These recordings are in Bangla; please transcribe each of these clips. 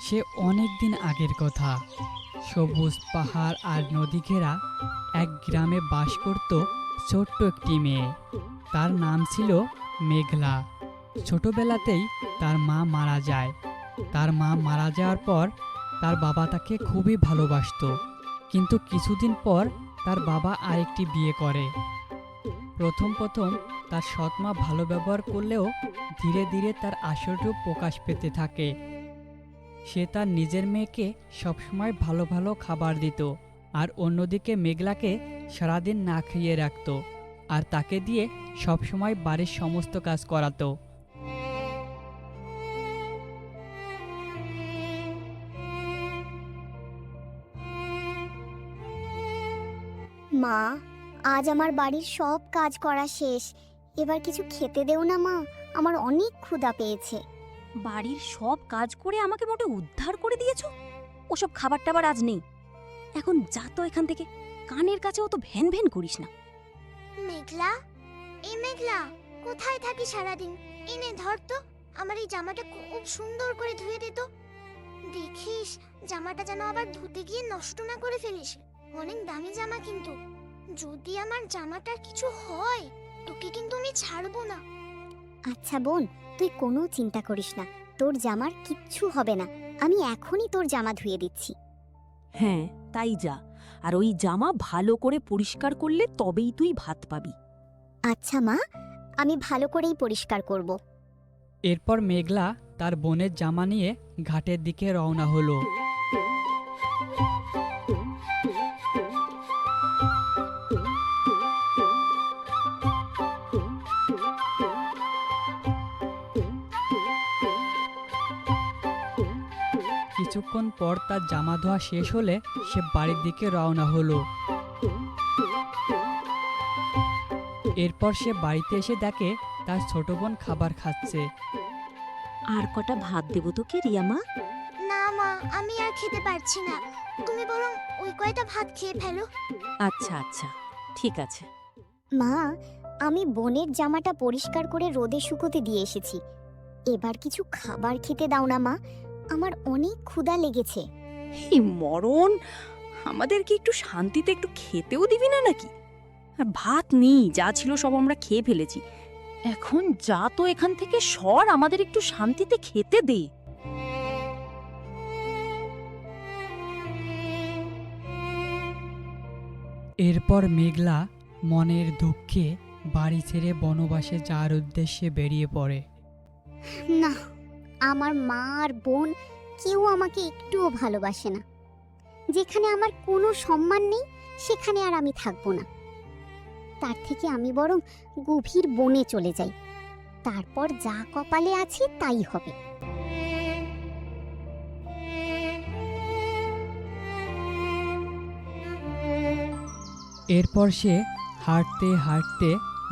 সে অনেক দিন আগের কথা। সবুজ পাহাড় আর নদী ঘেরা এক গ্রামে বাস করত ছোট্ট একটি মেয়ে। তার নাম ছিল মেঘলা। ছোটবেলাতেই তার মা মারা যায়। তার মা মারা যাওয়ার পর তার বাবা তাকে খুবই ভালোবাসতো, কিন্তু কিছুদিন পর তার বাবা আরেকটি বিয়ে করে। প্রথম প্রথম তার সৎ মা ভালো ব্যবহার করলেও ধীরে ধীরে তার আসল রূপ প্রকাশ পেতে থাকে। সে তার নিজের মেয়েকে সবসময় ভালো ভালো খাবার দিত, আর অন্যদিকে মেঘলাকে সারাদিন না খাইয়ে রাখত, আর তাকে দিয়ে সবসময় বাড়ির সমস্ত কাজ করাতো। মা, আজ আমার বাড়ির সব কাজ করা শেষ। এবার কিছু খেতে দেও না মা, আমার অনেক ক্ষুধা পেয়েছে। বাড়ির সব কাজ করে আমাকে মোটে উদ্ধার করে দিয়েছো? ওসব খাবার টাবার আজ নেই। এখন যা তো এখান থেকে, কানের কাছে অত ভ্যান ভ্যান করিস না। মেঘলা, এই মেঘলা, কোথায় থাকি সারাদিন? এনে ধর তো, আমার এই জামাটা খুব সুন্দর করে ধুয়ে দে তো। দেখিস জামাটা যেন আবার ধুতে গিয়ে নষ্ট না করে ফেলিস। অনেক দামি জামা কিন্তু, যদি আমার জামাটার কিছু হয় তোকে কিন্তু আমি ছাড়বো না। আচ্ছা বোন, তুই কোনো চিন্তা করিস না, তোর জামার কিচ্ছু হবে না। আমি এখনই তোর জামা ধুয়ে দিচ্ছি। হ্যাঁ, তাই যা। আর ওই জামা ভালো করে পরিষ্কার করলে তবেই তুই ভাত পাবি। আচ্ছা মা, আমি ভালো করেই পরিষ্কার করব। এরপর মেঘলা তার বোনের জামা নিয়ে ঘাটের দিকে রওনা হলো। কিছুক্ষণ পর তার জামা ধোয়া শেষ হলে সে বাড়ির দিকে রওনা হলো। এরপর সে বাড়িতে এসে দেখে তার ছোট বোন খাবার খাচ্ছে। আর কটা ভাত দেবো তোকে রিয়ামা? না মা, আমি আর খেতে পারছি না, তুমি বরং ওই কয়টা ভাত খেয়ে ফেলো। আচ্ছা আচ্ছা, ঠিক আছে। মা, আমি বোনের জামাটা পরিষ্কার করে রোদে শুকোতে দিয়ে এসেছি। এবার কিছু খাবার খেতে দাও না মা, আমার অনেক ক্ষুধা লেগেছে। এই মরণ, আমাদেরকে একটু শান্তিতে একটু খেতেও দিবি না নাকি? আর ভাত নেই, যা ছিল সব আমরা খেয়ে ফেলেছি। এখন যা তো এখান থেকে সর, আমাদের একটু শান্তিতে খেতে দে। এরপর মেঘলা মনের দুঃখে বাড়ি ছেড়ে বনবাসে যাওয়ার উদ্দেশ্যে বেরিয়ে পড়ে। না, আমার মা আর বোন কেউ আমাকে একটুও ভালোবাসে না। যেখানে আমার কোনো সম্মান নেই সেখানে আর আমি থাকবো না। তার থেকে আমি বরং গভীর বনে চলে যাই, তারপর যা কপালে আছে তাই হবে। এরপর সে হাঁটতে হাঁটতে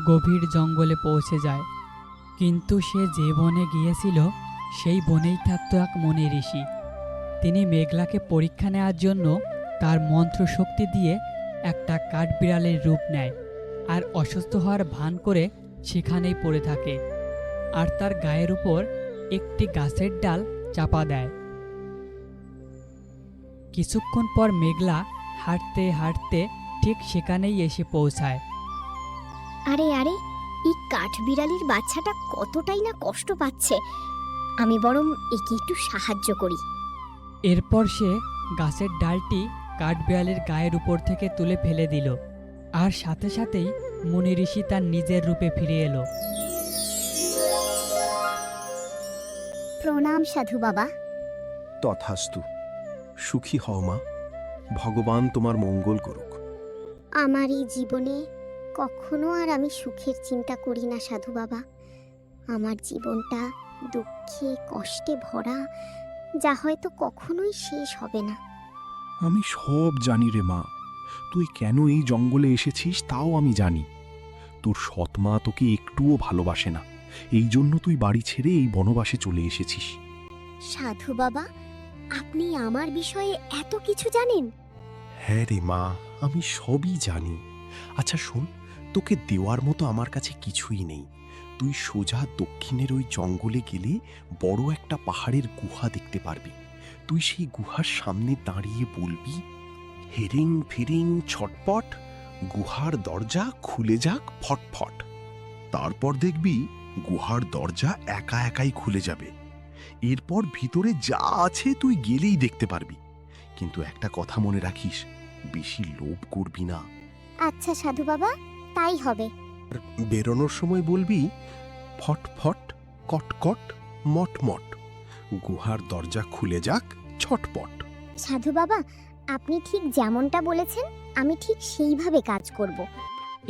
গভীর জঙ্গলে পৌঁছে যায়। কিন্তু সে যে বনে গিয়েছিল সেই বনেই থাকতো এক মুনি ঋষি। তিনি মেঘলাকে পরীক্ষা নেওয়ার জন্য তার মন্ত্র শক্তি দিয়ে একটা কাঠবিড়ালের রূপ নেয়, আর অসুস্থ হওয়ার ভান করে সেখানেই পড়ে থাকে, আর তার গায়ের উপর একটি গাছের ডাল চাপা দেয়। কিছুক্ষণ পর মেঘলা হাঁটতে হাঁটতে ঠিক সেখানেই এসে পৌঁছায়। আরে আরে, এই কাঠবিড়ালির বাচ্চাটা কতটাই না কষ্ট পাচ্ছে, আমি বরং একে একটু সাহায্য করি। এরপর সে গাছের ডালটি কাঠবিড়ালের গায়ের উপর থেকে তুলে ফেলে দিল, আর সাথে সাথেই মুনি ঋষি তার নিজের রূপে ফিরে এলো। প্রণাম সাধু বাবা। তথাস্তু। সুখী হও মা, ভগবান তোমার মঙ্গল করুক। আমার এই জীবনে কখনো আর আমি সুখের চিন্তা করি না সাধু বাবা। আমার জীবনটা দুঃখে কষ্টে ভরা, যা হয়তো কখনোই শেষ হবে না। আমি সব জানি রে মা, তুই কেন এই জঙ্গলে এসেছিস তাও আমি জানি। তোর সৎ মা তোকে একটুও ভালোবাসে না, এই জন্য তুই বাড়ি ছেড়ে এই বনবাসে চলে এসেছিস। সাধু বাবা, আপনি আমার বিষয়ে এত কিছু জানেন? হ্যাঁ রে মা, আমি সবই জানি। আচ্ছা শোন, তোকে দেওয়ার মতো আমার কাছে কিছুই নেই। তুই সোজা দক্ষিণের ওই জঙ্গলে গেলে বড় একটা পাহাড়ের গুহা দেখতে পারবি। তুই সেই গুহার সামনে দাঁড়িয়ে বলবি, হেরিং ফিরিং ছটপট, গুহার দরজা খুলে যাক ফটফট। তারপর দেখবি গুহার দরজা একা একাই খুলে যাবে। এরপর ভিতরে যা আছে তুই গেলেই দেখতে পারবি। কিন্তু একটা কথা মনে রাখিস, বেশি লোভ করবি না। আচ্ছা সাধু বাবা, তাই হবে। বেরোনোর সময় বলবি, ফটফট কটকট মটমট, গুহার দরজা খুলে যাক ছটপট। সাধু বাবা, আপনি ঠিক যেমনটা বলেছেন আমি ঠিক সেইভাবে কাজ করব।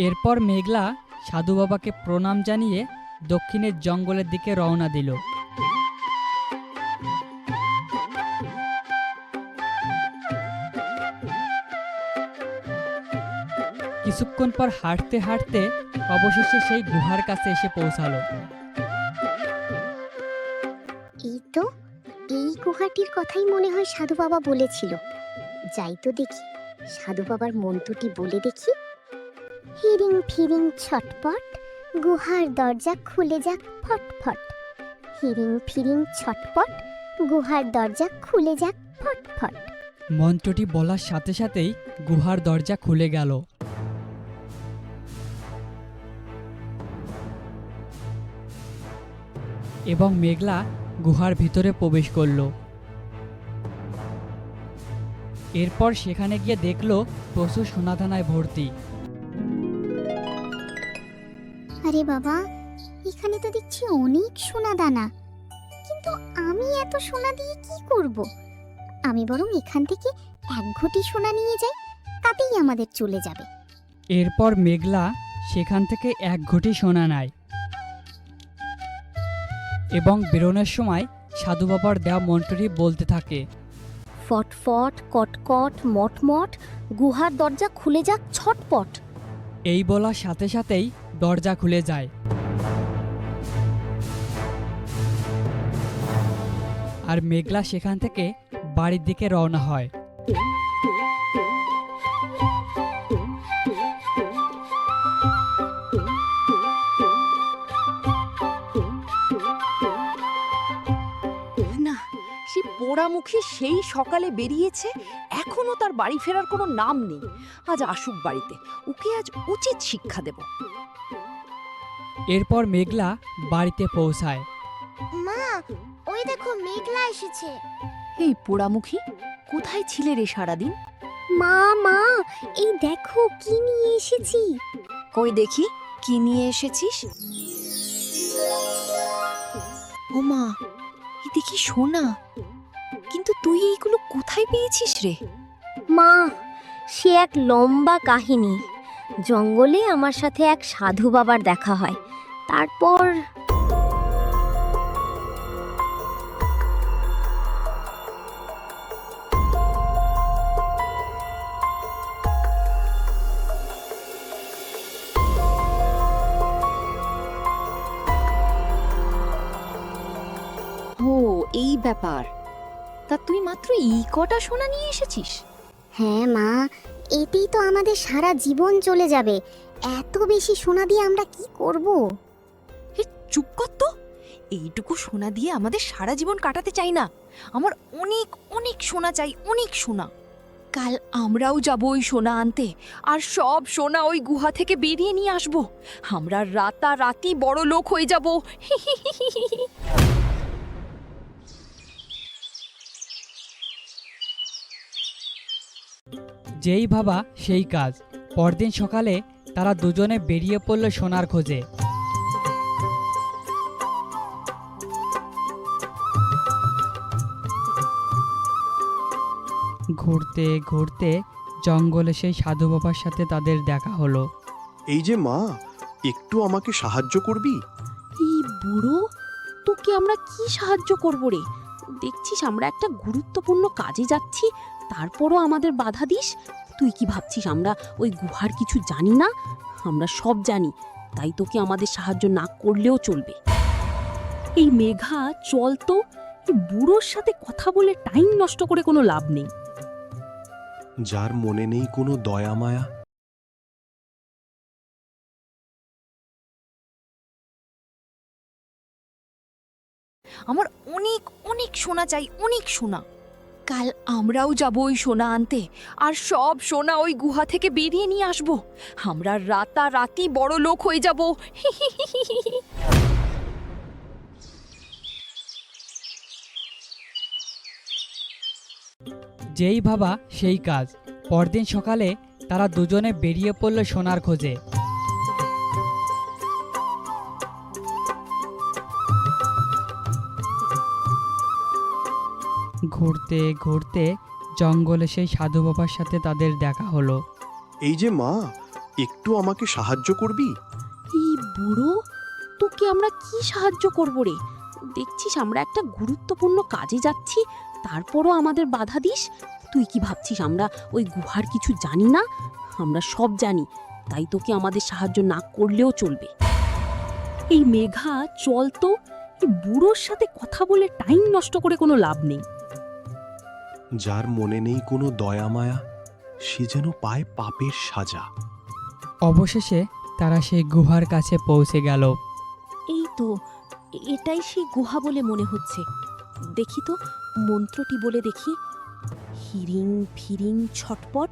এরপর মেঘলা সাধু বাবাকে প্রণাম জানিয়ে দক্ষিণের জঙ্গলের দিকে রওনা দিল। কিছুক্ষণ পর হাঁটতে হাঁটতে অবশেষে সেই গুহার কাছে এসে পৌঁছালো। এই তো, এই গুহাটির কথাই মনে হয় সাধু বাবা বলেছিল। যাই তো দেখি, সাধু বাবার মন্ত্রটি বলে দেখি। হিরিং ফিরিং ছটপট, গুহার দরজা খুলে যাক ফটফট। হিরিং ফিরিং ছটপট, গুহার দরজা খুলে যাক ফটফট। মন্ত্রটি বলার সাথে সাথেই গুহার দরজা খুলে গেল। এবং মেঘলা গুহার ভিতরে প্রবেশ করলো। এরপর সেখানে গিয়ে দেখলো প্রচুর সোনাদানায় ভর্তি। আরে বাবা, এখানে তো দেখছি অনেক সোনা দানা, কিন্তু আমি এত সোনা দিয়ে কি করব? আমি বরং এখান থেকে এক ঘটি সোনা নিয়ে যাই, তাতেই আমাদের চলে যাবে। এরপর মেঘলা সেখান থেকে এক ঘটি সোনা নেয় এবং বেরোনোর সময় সাধু বাবার দেওয়া মন্ত্রটি বলতে থাকে। ফটফট কটকট মটমট, গুহার দরজা খুলে যাক ছটপট। এই বলার সাথে সাথেই দরজা খুলে যায়। আর মেঘলা সেখান থেকে বাড়ির দিকে রওনা হয়। না, সে পোড়ামুখী সেই সকালে বেরিয়েছে, এখনো তার বাড়ি ফেরার কোনো নাম নেই। আজ আসুক বাড়িতে, ওকে আজ উচিত শিক্ষা দেব। এরপর মেঘলা বাড়িতে পৌঁছায়। মা, ওই দেখো মেঘলা এসেছে। এই পোড়ামুখী, কোথায় ছিলে রে সারাদিন? মা মা, এই দেখো কি নিয়ে এসেছি। কই দেখি, কি নিয়ে এসেছিস? ও মা, এই দেখি সোনা, কিন্তু তুই এইগুলো কোথায় পেয়েছিস রে? মা, সে এক লম্বা কাহিনী। জঙ্গলে আমার সাথে এক সাধু বাবার দেখা হয়। তারপর ও, এই ব্যাপার। তা তুই মাত্র এই কটা সোনা নিয়ে এসেছিস? হ্যাঁ মা, এতেই তো আমাদের সারা জীবন চলে যাবে। এত বেশি সোনা দিয়ে আমরা কি করব? হে চুপ কর তো, এইটুকু সোনা দিয়ে আমাদের সারা জীবন কাটাতে চাই না। আমার অনেক অনেক সোনা চাই, অনেক সোনা। কাল আমরাও যাব ওই সোনা আনতে, আর সব সোনা ওই গুহা থেকে বেরিয়ে নিয়ে আসব। আমরা রাতারাতি বড় লোক হয়ে যাব। যেই ভাবা সেই কাজ। পরদিন সকালে তারা দুজনে বেরিয়ে পড়ল সোনার খোঁজে। ঘুরতে ঘুরতে জঙ্গলে সেই সাধু বাবার সাথে তাদের দেখা হলো। এই যে মা, একটু আমাকে সাহায্য করবি? এই বুড়ো, তোকে আমরা কি সাহায্য করব রে? দেখছিস আমরা একটা গুরুত্বপূর্ণ কাজে যাচ্ছি, তারপরও আমাদের বাধা দিস? তুই কি ভাবছিস আমরা ওই গুহার কিছু জানি না? আমরা সব জানি, তাই তোকে আমাদের সাহায্য না করলেও চলবে। এই মেঘা, চল তো, এই বুড়োর সাথে কথা বলে টাইম নষ্ট করে কোনো লাভ নেই। যার মনে নেই কোনো দয়া মায়া, আমার অনেক অনেক সোনা চাই, অনেক সোনা। কাল আমরাও যাব ওই সোনা আনতে, আর সব সোনা ওই গুহা থেকে বেরিয়ে নিয়ে আসবো। আমরা রাতারাতি বড় লোক হয়ে যাব। যেই ভাবা সেই কাজ। পরদিন সকালে তারা দুজনে বেরিয়ে পড়ল সোনার খোঁজে। ঘুরতে ঘুরতে জঙ্গলে সেই সাধু বাবার সাথে তাদের দেখা হলো। এই যে মা, একটু আমাকে সাহায্য করবি? এই বুড়ো, তোকে আমরা কি সাহায্য করব রে? দেখছিস আমরা একটা গুরুত্বপূর্ণ কাজে যাচ্ছি, তারপরও আমাদের বাধা দিস? তুই কি ভাবছিস আমরা ওই গুহার কিছু জানি না? আমরা সব জানি, তাই তোকে আমাদের সাহায্য না করলেও চলবে। এই মেঘা, চল তো। এই বুড়োর সাথে কথা বলে টাইম নষ্ট করে কোনো লাভ নেই। যার মনে নেই কোনো দয়া মায়া, সে যেন পায় পাপের সাজা। অবশেষে তারা সেই গুহার কাছে পৌঁছে গেল। এই তো, এটাই সেই গুহা বলে মনে হচ্ছে। দেখি তো, মন্ত্রটি বলে দেখি। হিরিং ফিরিং ছটপট,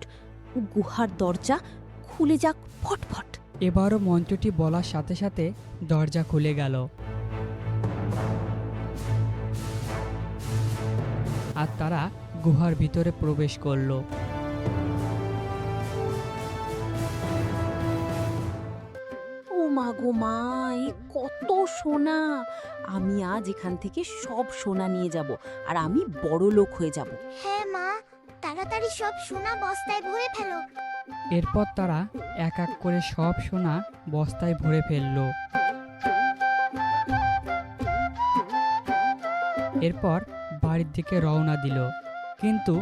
গুহার দরজা খুলে যাক ফটফট। এবারও মন্ত্রটি বলার সাথে সাথে দরজা খুলে গেল, আর তারা গুহার ভিতরে প্রবেশ করলো। ও মা গো মা, এই কত সোনা! আমি আজ এখান থেকে সব সোনা নিয়ে যাব, আর আমি বড় লোক হয়ে যাব। হ্যাঁ মা, তাড়াতাড়ি সব সোনা বস্তায় ভরে ফেলো। এরপর তারা এক এক করে সব সোনা বস্তায় ভরে ফেললো। এরপর বাড়ির দিকে রওনা দিল, কিন্তু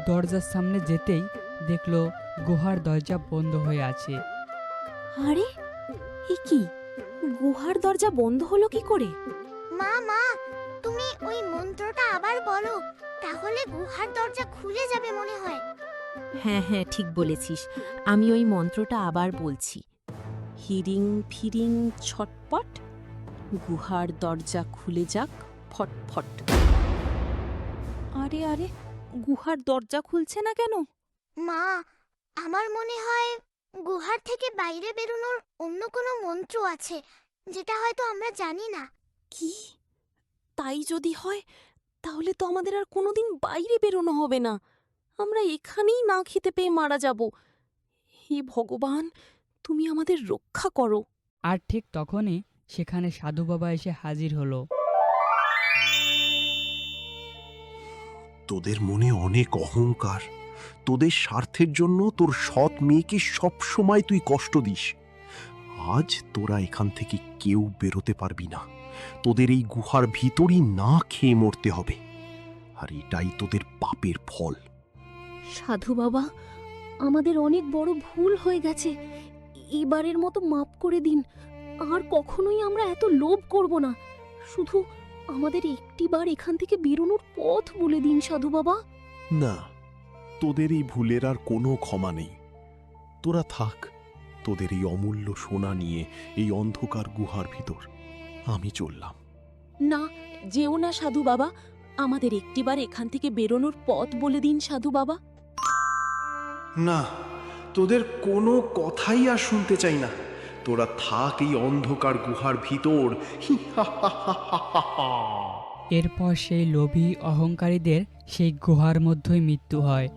দরজার সামনে যেতেই দেখলো গুহার দরজা বন্ধ হয়ে আছে। আরে, এ কি? গুহার দরজা বন্ধ হলো কি করে? মা মা, তুমি ওই মন্ত্রটা আবার বলো, তাহলে গুহার দরজা খুলে যাবে মনে হয়। হ্যাঁ হ্যাঁ, ঠিক বলেছিস। আমি ওই মন্ত্রটা আবার বলছি। হিরিং ফিরিং ছটপট, গুহার দরজা খুলে যাক ফটফট। আরে আরে, গুহার দরজা খুলছে না কেন? মা, আমার মনে হয় গুহার থেকে বাইরে বেরোনোর অন্য কোনো মন্ত্র আছে, যেটা হয়তো আমরা জানি না। কি? তাই যদি হয়, তাহলে তো আমাদের আর কোনোদিন বাইরে বেরোনো হবে না। আমরা এখানেই না খেতে পেয়ে মারা যাব। হে ভগবান, তুমি আমাদের রক্ষা করো। আর ঠিক তখনই সেখানে সাধু বাবা এসে হাজির হলো। তোদের মনে অনেক অহংকার। তোদের স্বার্থের জন্য তোর সৎ মেয়েকে সবসময় তুই কষ্ট দিস। আজ তোরা এখান থেকে কেউ বেরোতে পারবি না। তোদের এই গুহার ভিতরই না খেয়ে মরতে হবে, আর এটাই তোদের পাপের ফল। সাধু বাবা, আমাদের অনেক বড় ভুল হয়ে গেছে। এবারের মতো মাপ করে দিন। আর কখনোই আমরা এত লোভ করব না। শুধু আমাদের একটিবার এখান থেকে বেরোনোর পথ বলে দিন সাধু বাবা। না, তোদের এই ভুলের আর কোনো ক্ষমা নেই। তোরা থাক তোদের এই অমূল্য সোনা নিয়ে এই অন্ধকার গুহার ভিতর। আমি চললাম। না, যেও না সাধু বাবা। আমাদের একটিবার এখান থেকে বেরোনোর পথ বলে দিন সাধু বাবা। না, তোদের কোনো কথাই আর শুনতে চাই না। তোরা থাক এই অন্ধকার গুহার ভিতর। এরপর সেই লোভী অহংকারীদের সেই গুহার মধ্যেই মৃত্যু হয়।